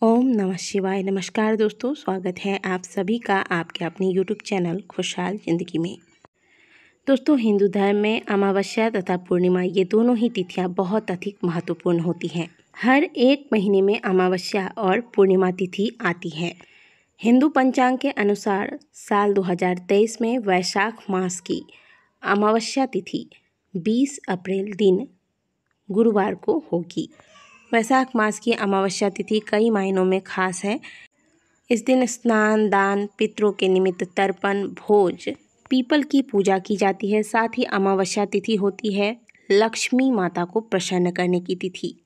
ओम नमः शिवाय। नमस्कार दोस्तों, स्वागत है आप सभी का आपके अपने यूट्यूब चैनल खुशहाल ज़िंदगी में। दोस्तों, हिंदू धर्म में अमावस्या तथा पूर्णिमा ये दोनों ही तिथियां बहुत अधिक महत्वपूर्ण होती हैं। हर एक महीने में अमावस्या और पूर्णिमा तिथि आती है। हिंदू पंचांग के अनुसार साल 2023 में वैशाख मास की अमावस्या तिथि 20 अप्रैल दिन गुरुवार को होगी। वैशाख मास की अमावस्या तिथि कई मायनों में खास है। इस दिन स्नान, दान, पितरों के निमित्त तर्पण, भोज, पीपल की पूजा की जाती है। साथ ही अमावस्या तिथि होती है लक्ष्मी माता को प्रसन्न करने की तिथि।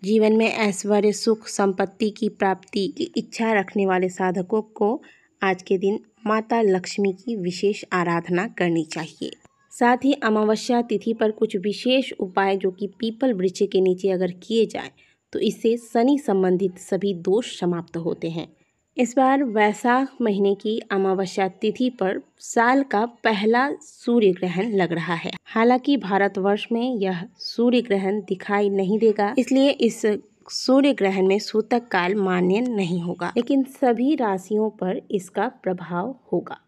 जीवन में ऐश्वर्य, सुख, संपत्ति की प्राप्ति की इच्छा रखने वाले साधकों को आज के दिन माता लक्ष्मी की विशेष आराधना करनी चाहिए। साथ ही अमावस्या तिथि पर कुछ विशेष उपाय जो कि पीपल वृक्ष के नीचे अगर किए जाए तो इससे शनि संबंधित सभी दोष समाप्त होते हैं। इस बार वैशाख महीने की अमावस्या तिथि पर साल का पहला सूर्य ग्रहण लग रहा है। हालांकि भारतवर्ष में यह सूर्य ग्रहण दिखाई नहीं देगा, इसलिए इस सूर्य ग्रहण में सूतक काल मान्य नहीं होगा, लेकिन सभी राशियों पर इसका प्रभाव होगा।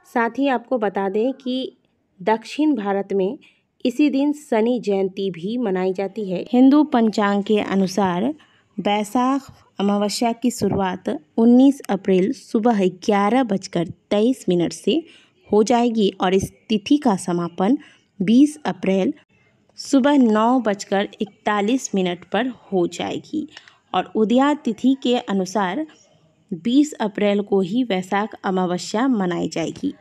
साथ ही आपको बता दें कि दक्षिण भारत में इसी दिन शनि जयंती भी मनाई जाती है। हिंदू पंचांग के अनुसार वैशाख अमावस्या की शुरुआत 19 अप्रैल सुबह 11:23 से हो जाएगी और इस तिथि का समापन 20 अप्रैल सुबह 9:41 पर हो जाएगी। और उदया तिथि के अनुसार 20 अप्रैल को ही वैशाख अमावस्या मनाई जाएगी।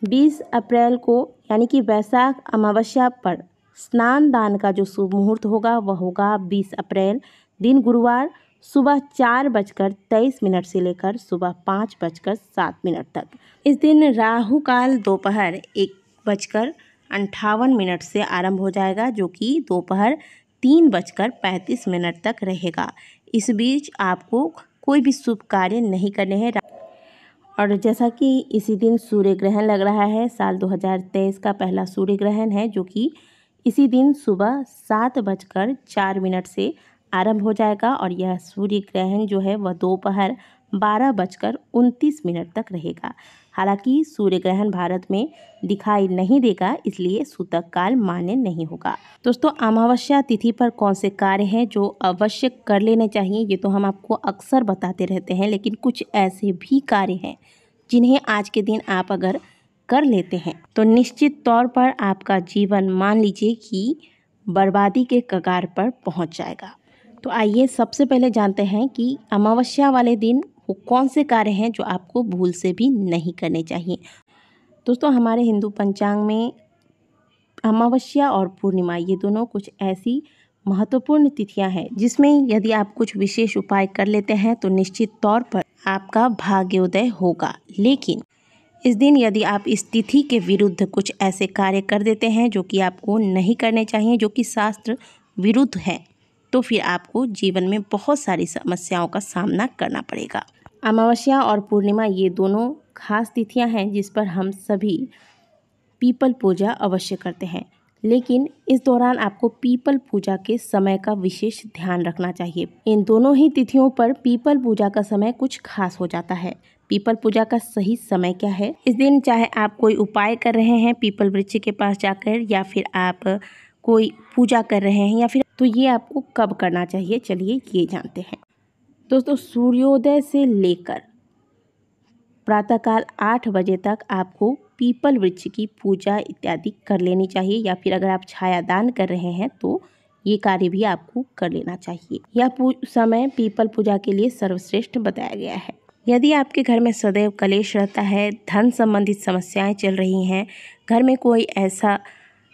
20 अप्रैल को यानी कि वैशाख अमावस्या पर स्नान दान का जो शुभ मुहूर्त होगा वह होगा 20 अप्रैल दिन गुरुवार सुबह 4:23 से लेकर सुबह 5:07 तक। इस दिन राहु काल दोपहर 1:58 से आरंभ हो जाएगा, जो कि दोपहर 3:35 तक रहेगा। इस बीच आपको कोई भी शुभ कार्य नहीं करने हैं। और जैसा कि इसी दिन सूर्य ग्रहण लग रहा है, साल 2023 का पहला सूर्य ग्रहण है, जो कि इसी दिन सुबह 7:04 से आरंभ हो जाएगा और यह सूर्य ग्रहण जो है वह दोपहर 12:29 तक रहेगा। हालांकि सूर्य ग्रहण भारत में दिखाई नहीं देगा, इसलिए सूतक काल मान्य नहीं होगा। दोस्तों, अमावस्या तिथि पर कौन से कार्य हैं जो अवश्य कर लेने चाहिए, ये तो हम आपको अक्सर बताते रहते हैं, लेकिन कुछ ऐसे भी कार्य हैं जिन्हें आज के दिन आप अगर कर लेते हैं तो निश्चित तौर पर आपका जीवन मान लीजिए कि बर्बादी के कगार पर पहुंच जाएगा। तो आइए सबसे पहले जानते हैं कि अमावस्या वाले दिन वो कौन से कार्य हैं जो आपको भूल से भी नहीं करने चाहिए। दोस्तों, हमारे हिंदू पंचांग में अमावस्या और पूर्णिमा ये दोनों कुछ ऐसी महत्वपूर्ण तिथियां हैं जिसमें यदि आप कुछ विशेष उपाय कर लेते हैं तो निश्चित तौर पर आपका भाग्योदय होगा। लेकिन इस दिन यदि आप इस तिथि के विरुद्ध कुछ ऐसे कार्य कर देते हैं जो कि आपको नहीं करने चाहिए, जो कि शास्त्र विरुद्ध है, तो फिर आपको जीवन में बहुत सारी समस्याओं का सामना करना पड़ेगा। अमावस्या और पूर्णिमा ये दोनों खास तिथियां हैं जिस पर हम सभी पीपल पूजा अवश्य करते हैं, लेकिन इस दौरान आपको पीपल पूजा के समय का विशेष ध्यान रखना चाहिए। इन दोनों ही तिथियों पर पीपल पूजा का समय कुछ खास हो जाता है। पीपल पूजा का सही समय क्या है? इस दिन चाहे आप कोई उपाय कर रहे हैं पीपल वृक्ष के पास जाकर, या फिर आप कोई पूजा कर रहे हैं, या फिर तो ये आपको कब करना चाहिए, चलिए ये जानते हैं। दोस्तों, सूर्योदय से लेकर प्रातःकाल 8 बजे तक आपको पीपल वृक्ष की पूजा इत्यादि कर लेनी चाहिए, या फिर अगर आप छायादान कर रहे हैं तो ये कार्य भी आपको कर लेना चाहिए। यह समय पीपल पूजा के लिए सर्वश्रेष्ठ बताया गया है। यदि आपके घर में सदैव कलेश रहता है, धन संबंधित समस्याएं चल रही हैं, घर में कोई ऐसा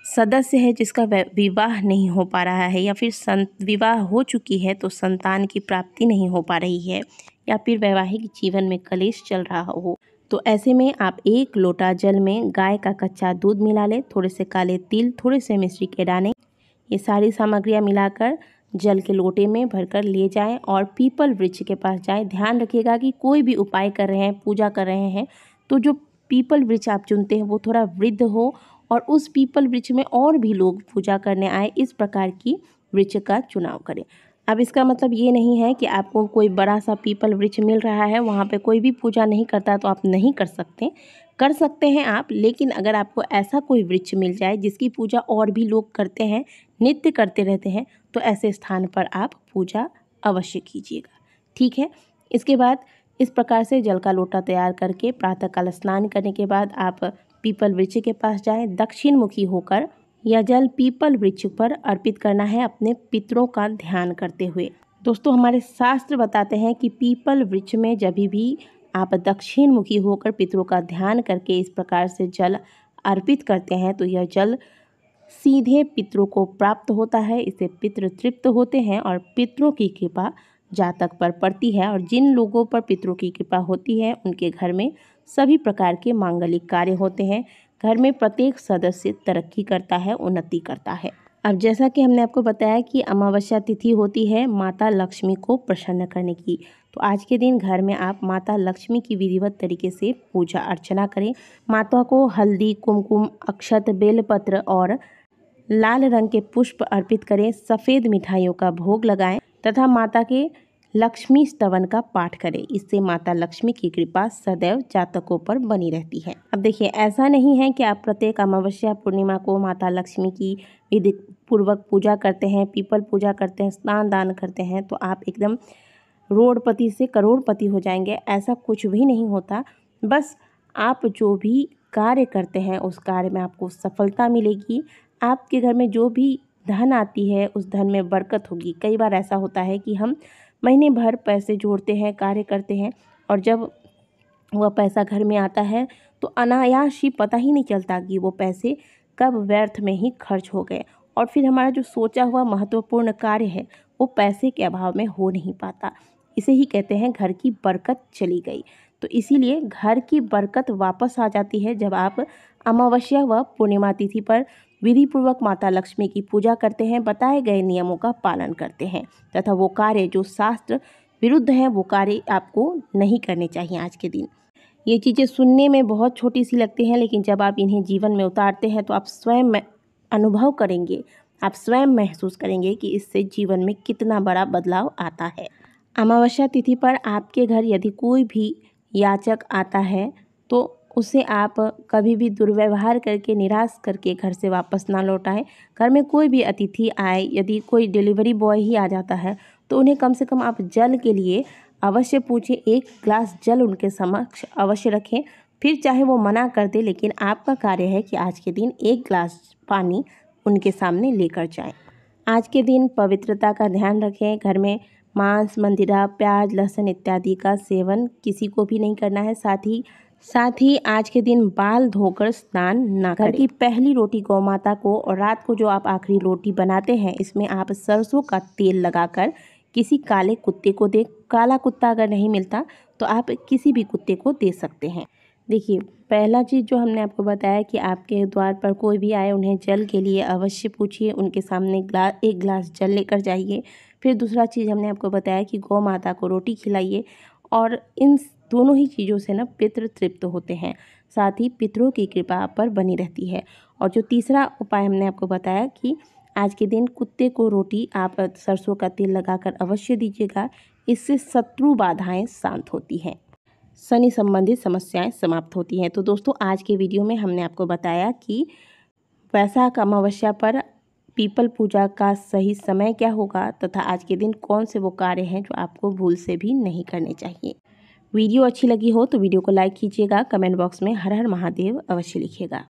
सदस्य है जिसका विवाह नहीं हो पा रहा है, या फिर विवाह हो चुकी है तो संतान की प्राप्ति नहीं हो पा रही है, या फिर वैवाहिक जीवन में कलेश चल रहा हो, तो ऐसे में आप 1 लोटा जल में गाय का कच्चा दूध मिला लें, थोड़े से काले तिल, थोड़े से मिश्री के दाने, ये सारी सामग्रियां मिलाकर जल के लोटे में भरकर ले जाएं और पीपल वृक्ष के पास जाएं। ध्यान रखिएगा कि कोई भी उपाय कर रहे हैं, पूजा कर रहे हैं, तो जो पीपल वृक्ष आप चुनते हैं वो थोड़ा वृद्ध हो और उस पीपल वृक्ष में और भी लोग पूजा करने आए, इस प्रकार की वृक्ष का चुनाव करें। अब इसका मतलब ये नहीं है कि आपको कोई बड़ा सा पीपल वृक्ष मिल रहा है, वहाँ पे कोई भी पूजा नहीं करता तो आप नहीं कर सकते हैं आप। लेकिन अगर आपको ऐसा कोई वृक्ष मिल जाए जिसकी पूजा और भी लोग करते हैं, नित्य करते रहते हैं, तो ऐसे स्थान पर आप पूजा अवश्य कीजिएगा, ठीक है। इसके बाद इस प्रकार से जल का लोटा तैयार करके प्रातःकाल स्नान करने के बाद आप पीपल वृक्ष के पास जाएं, दक्षिण मुखी होकर यह जल पीपल वृक्ष पर अर्पित करना है अपने पितरों का ध्यान करते हुए। दोस्तों, हमारे शास्त्र बताते हैं कि पीपल वृक्ष में जब भी आप दक्षिण मुखी होकर पितरों का ध्यान करके इस प्रकार से जल अर्पित करते हैं तो यह जल सीधे पितरों को प्राप्त होता है। इससे पितृ तृप्त होते हैं और पितरों की कृपा जातक पर पड़ती है। और जिन लोगों पर पितरों की कृपा होती है उनके घर में सभी प्रकार के मांगलिक कार्य होते हैं। घर में प्रत्येक सदस्य तरक्की करता है, उन्नति करता है। अब जैसा कि हमने आपको बताया कि अमावस्या तिथि होती है माता लक्ष्मी को प्रसन्न करने की, तो आज के दिन घर में आप माता लक्ष्मी की विधिवत तरीके से पूजा अर्चना करें। माता को हल्दी, कुमकुम, अक्षत, बेलपत्र और लाल रंग के पुष्प अर्पित करें। सफ़ेद मिठाइयों का भोग लगाएं तथा माता के लक्ष्मी स्तवन का पाठ करें। इससे माता लक्ष्मी की कृपा सदैव जातकों पर बनी रहती है। अब देखिए, ऐसा नहीं है कि आप प्रत्येक अमावस्या पूर्णिमा को माता लक्ष्मी की विधि पूर्वक पूजा करते हैं, पीपल पूजा करते हैं, स्नान दान करते हैं तो आप एकदम रोडपति से करोड़पति हो जाएंगे। ऐसा कुछ भी नहीं होता। बस आप जो भी कार्य करते हैं उस कार्य में आपको सफलता मिलेगी। आपके घर में जो भी धन आती है उस धन में बरकत होगी। कई बार ऐसा होता है कि हम महीने भर पैसे जोड़ते हैं, कार्य करते हैं और जब वह पैसा घर में आता है तो अनायास ही पता ही नहीं चलता कि वो पैसे कब व्यर्थ में ही खर्च हो गए और फिर हमारा जो सोचा हुआ महत्वपूर्ण कार्य है वो पैसे के अभाव में हो नहीं पाता। इसे ही कहते हैं घर की बरकत चली गई। तो इसीलिए घर की बरकत वापस आ जाती है जब आप अमावस्या व पूर्णिमा तिथि पर विधिपूर्वक माता लक्ष्मी की पूजा करते हैं, बताए गए नियमों का पालन करते हैं तथा वो कार्य जो शास्त्र विरुद्ध हैं वो कार्य आपको नहीं करने चाहिए आज के दिन। ये चीज़ें सुनने में बहुत छोटी सी लगती हैं लेकिन जब आप इन्हें जीवन में उतारते हैं तो आप स्वयं अनुभव करेंगे, आप स्वयं महसूस करेंगे कि इससे जीवन में कितना बड़ा बदलाव आता है। अमावस्या तिथि पर आपके घर यदि कोई भी याचक आता है तो उसे आप कभी भी दुर्व्यवहार करके, निराश करके घर से वापस ना लौटाएं। घर में कोई भी अतिथि आए, यदि कोई डिलीवरी बॉय ही आ जाता है तो उन्हें कम से कम आप जल के लिए अवश्य पूछें। 1 ग्लास जल उनके समक्ष अवश्य रखें। फिर चाहे वो मना कर दे लेकिन आपका कार्य है कि आज के दिन 1 ग्लास पानी उनके सामने लेकर जाएं। आज के दिन पवित्रता का ध्यान रखें। घर में मांस, मंदिरा, प्याज, लहसुन इत्यादि का सेवन किसी को भी नहीं करना है। साथ ही आज के दिन बाल धोकर स्नान ना करें। घर की पहली रोटी गौ माता को और रात को जो आप आखिरी रोटी बनाते हैं इसमें आप सरसों का तेल लगाकर किसी काले कुत्ते को दे। काला कुत्ता अगर नहीं मिलता तो आप किसी भी कुत्ते को दे सकते हैं। देखिए, पहला चीज़ जो हमने आपको बताया कि आपके द्वार पर कोई भी आए उन्हें जल के लिए अवश्य पूछिए, उनके सामने 1 ग्लास जल लेकर जाइए। फिर दूसरा चीज़ हमने आपको बताया कि गौ माता को रोटी खिलाइए और इन दोनों ही चीज़ों से ना पितृ तृप्त होते हैं, साथ ही पितरों की कृपा आप पर बनी रहती है। और जो तीसरा उपाय हमने आपको बताया कि आज के दिन कुत्ते को रोटी आप सरसों का तेल लगाकर अवश्य दीजिएगा। इससे शत्रु बाधाएं शांत होती हैं, शनि संबंधित समस्याएं समाप्त होती हैं। तो दोस्तों, आज के वीडियो में हमने आपको बताया कि वैशाख अमावस्या पर पीपल पूजा का सही समय क्या होगा तथा आज के दिन कौन से वो कार्य हैं जो आपको भूल से भी नहीं करने चाहिए। वीडियो अच्छी लगी हो तो वीडियो को लाइक कीजिएगा, कमेंट बॉक्स में हर हर महादेव अवश्य लिखिएगा।